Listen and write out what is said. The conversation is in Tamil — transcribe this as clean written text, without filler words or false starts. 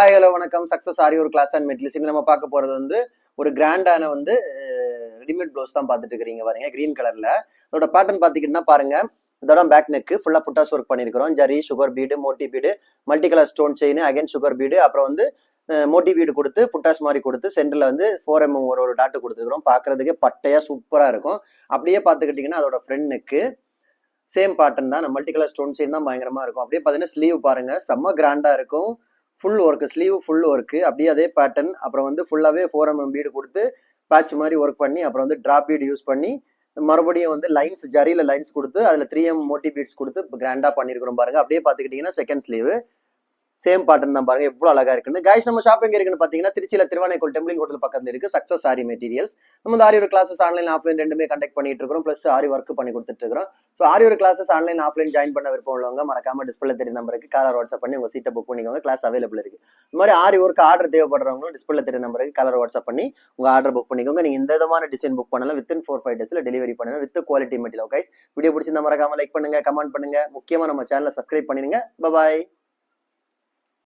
ஹாய் ஹலோ வணக்கம். சக்ஸஸ் ஆரி ஒரு கிளாஸ் அண்ட் மெட்டீரியல்ஸ் நம்ம பார்க்க போறது வந்து ஒரு கிராண்டான வந்து ரெடிமேட் ப்ளவுஸ் தான் பார்த்துட்டு இருக்கிறீங்க பாருங்க, கிரீன் கலர்ல. அதோட பேட்டர்ன் பார்த்துக்கிட்டா பாருங்க, இதோட பேக் நெக்கு ஃபுல்லா புட்டாஸ் ஒர்க் பண்ணிருக்கிறோம். ஜரி, சுகர் பீடு, மோட்டி bead, multi colour stone chain, again sugar bead, அப்புறம் வந்து மோட்டி பீடு கொடுத்து புட்டாஸ் மாதிரி கொடுத்து சென்டர்ல வந்து 4mm ஒரு டாட்டு கொடுத்துருக்கிறோம். பார்க்கறதுக்கே பட்டையா சூப்பரா இருக்கும். அப்படியே பார்த்துக்கிட்டீங்கன்னா அதோட ஃப்ரண்ட் நெக்கு சேம் பேட்டர்ன் தான். மல்டி கலர் ஸ்டோன் செயின் தான் பயங்கரமா இருக்கும். அப்படியே பார்த்தீங்கன்னா ஸ்லீவ் பாருங்க, செம்ம கிராண்டா இருக்கும். Full work, sleeve full work, அப்படியே அதே பேட்டர்ன். அப்புறம் வந்து ஃபுல்லாகவே 4mm பீடு கொடுத்து பேட்ச் மாதிரி ஒர்க் பண்ணி, அப்புறம் வந்து ட்ராப் பீடு யூஸ் பண்ணி மறுபடியும் வந்து லைன்ஸ் ஜரியில் லைன்ஸ் கொடுத்து அதில் 3M மோட்டி பீட்ஸ் கொடுத்து கிராண்டாக பண்ணியிருக்கிறோம் பாருங்க. அப்படியே பார்த்துக்கிட்டிங்கன்னா செகண்ட் ஸ்லீவ் சேம் பாட்டன் தான் பாருங்க, எவ்வளவு அழகா இருக்குன்னு. கைஸ், நம்ம ஷாப்பிங் இருக்குன்னு பாத்தீங்கன்னா திருச்சியில திருவானைக்கோள் டெம்பிள் ஹோட்டல் பக்கத்துல இருக்கு சக்சஸ் ஆரி மெட்டீரியல்ஸ். நம்ம இந்த ஆரி ஒரு கிளாஸஸ் ஆன்லைன் ஆஃப்லைன் ரெண்டுமே கண்டக்ட் பண்ணிட்டு இருக்கோம். பிளஸ் ஆரி ஒர்க் பண்ணி கொடுத்துட்டு இருக்கோம். ஸோ ஆரி ஒரு கிளாஸஸ் ஆன்லைன் ஆஃப்லைன் ஜாயின் பண்ண விருப்பம் உள்ளவங்க மறக்காம டிஸ்பிளே தெரிய நம்பருக்கு கலர் வாட்ஸ்அப் பண்ணி உங்க சீட்டை புக் பண்ணிக்கோங்க. கிளாஸ் அவைலபிள் இருக்கு. இந்த மாதிரி ஆரி ஒர்க் ஆர்டர் தேவைப்படுறவங்களும் டிஸ்பிளே தெரிய நம்பருக்கு கலர் வாட்ஸ்அப் பண்ணி உங்க ஆர்டர் புக் பண்ணிக்கோங்க. நீங்க இந்த விதமான டிசைன் புக் பண்ணலாம். வித்தின் 4-5 டேஸ்ல டெலிவரி பண்ணலாம் with quality material. Guys, video பிடிச்சிருந்தா மறக்காம லைக் பண்ணுங்க, கமெண்ட் பண்ணுங்க, முக்கியமா நம்ம சேனலை சப்ஸ்கிரைப் பண்ணிடுங்க. பாய்.